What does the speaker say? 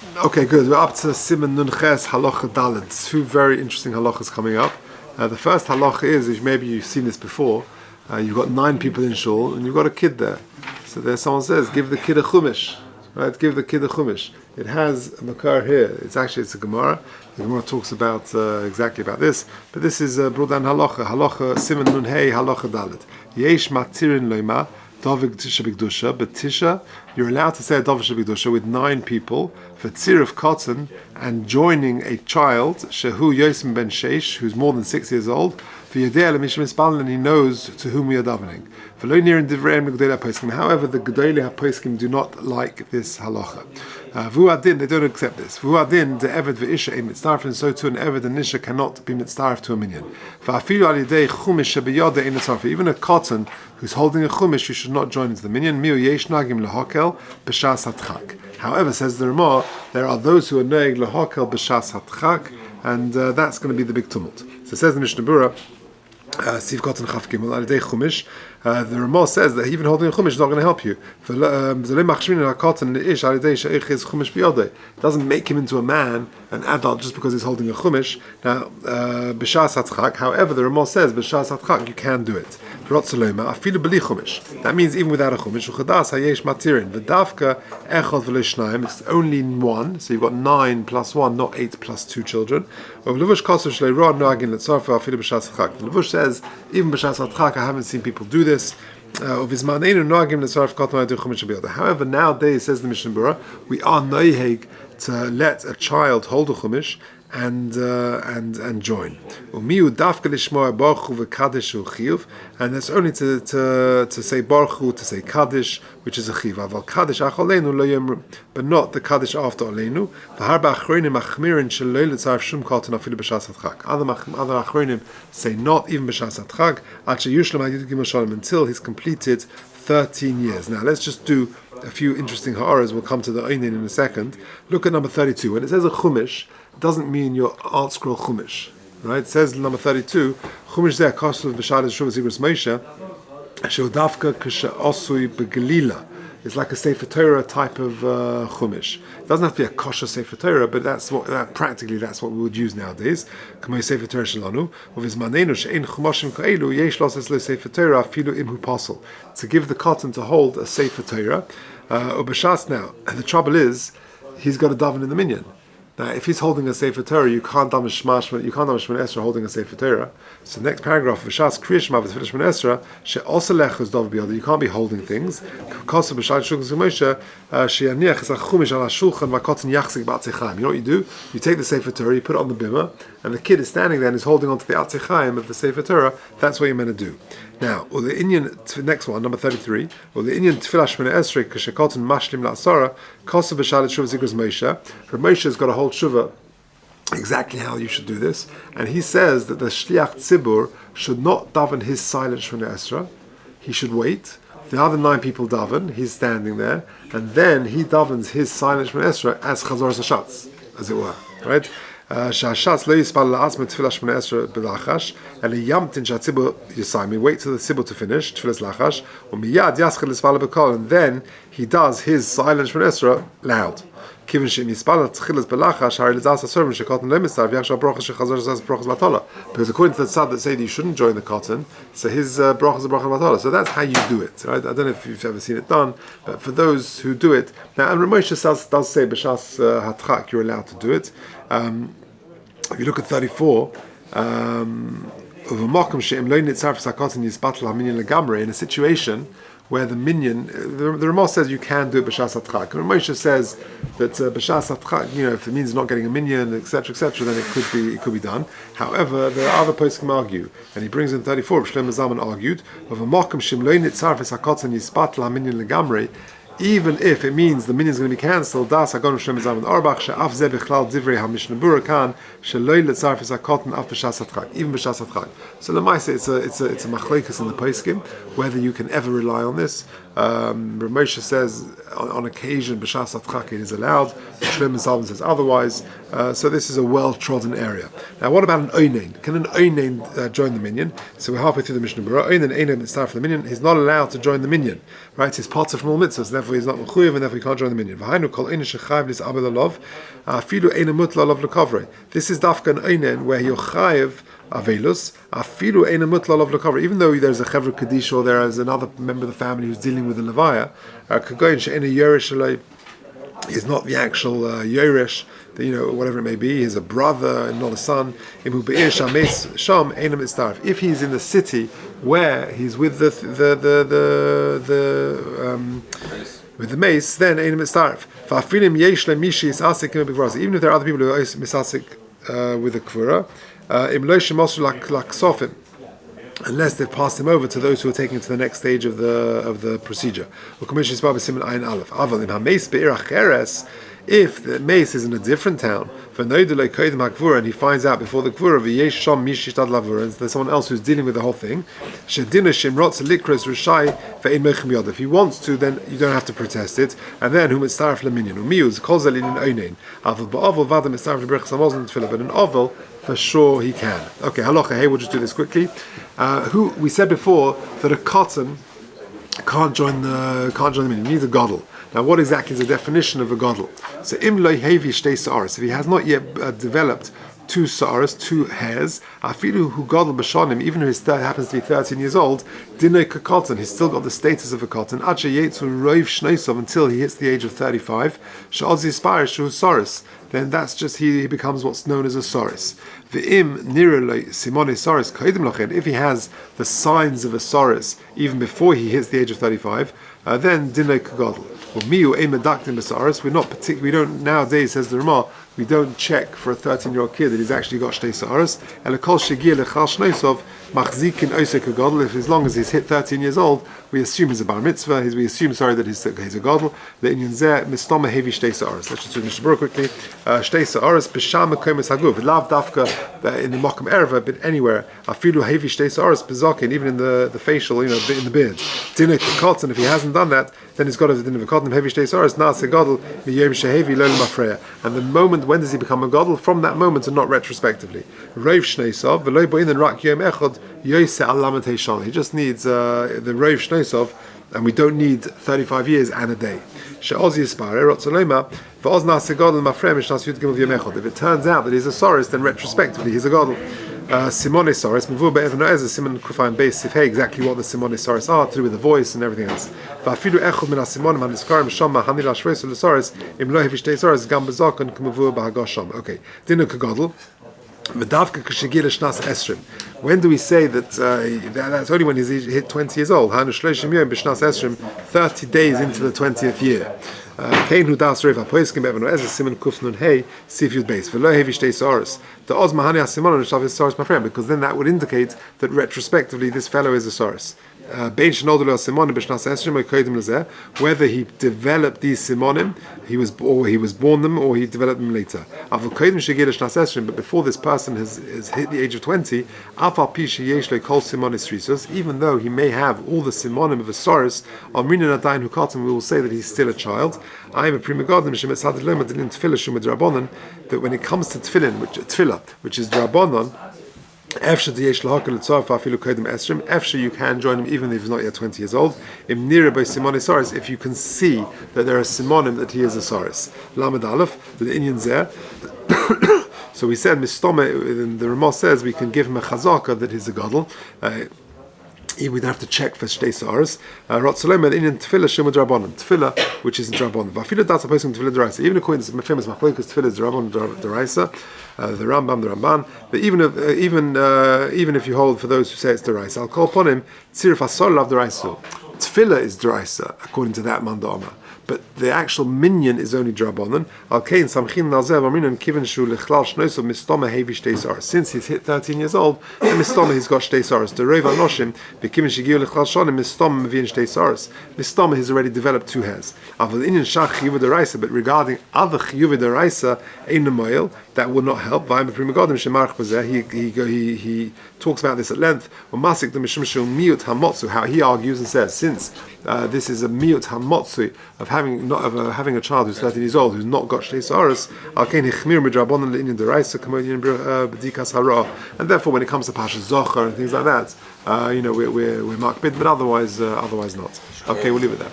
Okay, good. We're up to Siman Nun Ches Halacha Daled. Two very interesting halachas coming up. The first halacha is maybe you've seen this before. You've got 9 people in shul and you've got a kid there. So there someone says, give the kid a chumash. Right? Give the kid a chumash. It has a makar here. It's a Gemara. The Gemara talks about exactly about this. But this is brought down halacha. Halacha Siman Nun Hey Halacha Daled. Yesh matirin loima. Dovig Tisha B'Gdusha, but Tisha, you're allowed to say a Dovig Tisha B'Gdusha with 9 people for tzir of cotton and joining a child, Shehu Yosem ben Sheish, who's more than 6 years old, for Yodea L'Mishim Espalin, and he knows to whom we are davening. For Lo Nir in Divrei Gedolei HaPoskim. However, the Gedolei HaPoskim do not like this halacha. Vu Adin, they don't accept this. Vu Adin, the Eved ve'Isha ein mitzaref, and so too an Eved and Isha cannot be mitzaref to a minyan. Va'afilu al yidei chumish shebiyodeh ein mitzaref. Even a cotton who's holding a chumish, you should not join into the minyan. Miu yesh nagim lehakel b'shas hatchak. However, says the Ramah, there are those who are noeg lehakel b'shas hatchak, and that's going to be the big tumult. So it says the Mishnah Berurah, Siv Cotton Chaf Gimel al Yidei Chumish. The Ramah says that even holding a chumash is not going to help you. It doesn't make him into a man, an adult, just because he's holding a chumash. Now, b'shas hatzchak. However, the Ramah says b'shas hatzchak you can do it. That means even without a chumash. It's only 1, so you've got 9 plus 1, not 8 plus 2 children. The Levush says even b'shas hatzchak I haven't seen people do this. However, nowadays, says the Mishnah Berurah, we are noiheg to let a child hold a chumash and join. And that's only to say baruch hu, to say kaddish, which is a chiv. But not the kaddish after aleinu. Other achronim say not even b'shas hatchag until he's completed 13 years. Now let's just do a few interesting ha'aras. We'll come to the einin in a second. Look at number 32. When it says a chumash, it doesn't mean your art scroll chumash. Right? It says number 32, chumash zeh kosuv b'shad shuvas ibris Moshe she'odavka k'she'osui b'gelila. It's like a Sefer Torah type of chumash. It doesn't have to be a kosher Sefer Torah, but practically that's what we would use nowadays. K'may Sefer Torah shelanu, u'vizmanenu she'ein chumashim ka'elu yesh loses lo Sefer Torah afilu imhu pasol. To give the cotton to hold a Sefer Torah, ubashas now. And the trouble is, he's got a daven in the minyan. Now, if he's holding a Sefer Torah, you can't daven Shemona Esrei holding a Sefer Torah. So next paragraph, V'shas Kriya Shema v'tefillah Shemona Esrei she'osa lechus dov b'yada. You can't be holding things. Kosa b'shad shulchan Moshe she'aniach es hachumish ala shulchan v'kotin yachzik b'atzei Chaim. You know what you do? You take the Sefer Torah, you put it on the bimah, and the kid is standing there and is holding onto the atzei Chaim of the Sefer Torah. That's what you're meant to do. Now, the Inyan, next one, number 33. The Inyan tefillah Shemona Esrei k'shekotin mashlim la'asara kosa b'shad shuvah zikros Moshe. Moshe has got a whole shuvah exactly how you should do this, and he says that the shliach tzibur should not daven his silent Shemona Esrei. He should wait. The other 9 people daven. He's standing there, and then he davens his silent Shemona Esrei as chazor hashatz, as it were, right? Shashatz lo yispal la'asma tefillah Shemona Esrei b'lachash, and yamtin shatzibur yisayim. Wait till the tzibur to finish tefillas lachash, umiyad yaschel yispal b'kol, and then he does his silent Shemona Esrei loud. Because according to the tzad that say that you shouldn't join the cotton, so his bracha is a bracha matala. So that's how you do it, right? I don't know if you've ever seen it done, but for those who do it now, and Moshe does say b'shas hatchak you're allowed to do it. If you look at 34, in a situation where the minyan, the Ramah says you can do it b'shas hatchak. And Moshe says that b'shas hatchak, if it means not getting a minyan, etc., then it could be done. However, there are other poskim argue, and he brings in 34. Shlomo Zalman argued of a makom shim lo nitzarfes hakotzen yispat la minyan legamrei. Even if it means the minyan is going to be cancelled, das hagon Shlomo Zalman Orach she'af ze bichlal divrei haMishnah Berurah kan shelo nitzarfes hakoten af b'shas hatchak, even b'shas hatchak. So the Maisa, it's a machlekes in the poskim whether you can ever rely on this. Rav Moshe says on occasion b'shas atchak it is allowed. Shlomo Zalman says otherwise. So this is a well-trodden area. Now, what about an oinen? Can an oinen join the minyan? So we're halfway through the Mishnah Berurah. Oinen einim start for the minyan. He's not allowed to join the minyan. Right? He's part of from all mitzvahs. Therefore, he's not mechuyev, and therefore he can't join the minyan. V'hainu kol oinen shechayev lis'abel alav. Afilu einim mutla alav lekavrei. This is dafka an oinen where you're chayev avelus. Afilu einim mutla alav lekavrei. Even though there's a chevra kaddish or there is another member of the family who's dealing with the levaya, kagoyin she'ena yorish alei. He's not the actual Yeresh, whatever it may be. He's a brother and not a son. If he's in the city where he's with the mace, then Einam Mitzaref. Even if there are other people who are misasik with the kvura, unless they've passed him over to those who are taking it to the next stage of the procedure. If the mace is in a different town, and he finds out before the kvura, and there's someone else who's dealing with the whole thing, if he wants to, then you don't have to protest it, and then but an oval, for sure he can. Okay, halacha, hey, we'll just do this quickly. Who we said before that a cotton can't join the minyan. He needs a godel. Now, what exactly is the definition of a godel? So, im lo hevi shtei sa'aros. If he has not yet developed two sa'aros, two hairs, afilu hu godel b'shanim, even if he happens to be 13 years old, dinei k'cotton, he's still got the status of a cotton. Ad sheyetzu roiv shneisov, until he hits the age of 35. She'oz yisparish shu saris. Then that's just he becomes what's known as a soris. V'im nirelei simone soris kodim lochen. If he has the signs of a soris even before he hits the age of 35, then dinei k'godel. Miu emadaktim b'soris. We don't nowadays, says the Ramah, we don't check for a 13-year-old kid that he's actually got shtei soris. Elakol shegir lechal shneisov machzikin osek k'godel. If as long as he's hit 13 years old, we assume he's a bar mitzvah. We assume that he's a godel. The inyan zeh mistama hevi shtei soris. Let's just do Mishnah Berurah quickly. Shtei soris b'sham mekomes haguv. Lav dafka in the makam erva, but anywhere. Afilu hevi shtei soris b'zakin, even in the facial, in the beard. Dinah k'cotton. If he hasn't done that, then he's got to dinah k'cotton hevi shtei soris naase godel miyom shehevi lo l'mafreya. And the moment, when does he become a godel? From that moment and not retrospectively. Rov shneisov v'lo bo'inen rak yom echad yoseh alamat heishon. He just needs the rov shneisov, and we don't need 35 years and a day. If it turns out that he's a soris, then retrospectively he's a godel. Simone soris, Simon Kufayim base, if hey, exactly what the Simone soris are, to do with the voice and everything else. Okay, Dinu Kagodl. When do we say that that's only when he's hit 20 years old? 30 days into the 20th year. Because then that would indicate that retrospectively this fellow is a soros. Whether he developed these simonim, he was born them, or he developed them later. But before this person has hit the age of 20, even though he may have all the simonim of a soros, we will say that he's still a child. I am a prima garden that when it comes to tefillah, which is drabonon, you can join him even if he's not yet 20 years old. If you can see that there are simonim that he is a soris. Lamed Aleph, the inyan zeh. So we said, the Ramah says we can give him a chazaka that he's a gadol. We'd have to check for shtei soros. Ratzolem the inyan tefillah shema drabonon. Tefillah, which is drabonon. Vafila that's opposed to tefillah deraisa. Even according to the famous machlokes, tefillah is drabonon deraisa. The Ramban, but even if you hold for those who say it's deraisa, I'll call upon him tzirif asor lav deraisu. Tefillah is deraisa according to that mandama. but the actual minion is only drabonon. Since he's hit 13 years old, the mistoma he's got shtei saros. The reva noshim bekimin shigiu lechlal shonim mistoma mevin shtei saros. Mistoma has already developed 2 hairs. But regarding other chiyuv deraisa, ein nemoil, that would not help. He talks about this at length. How he argues and says, since this is a miut hamotzu of having a child who's 13 years old who's not got shtei saros, and therefore when it comes to pasha zocher and things like that, we're makbid, but otherwise not. Okay, we'll leave it there.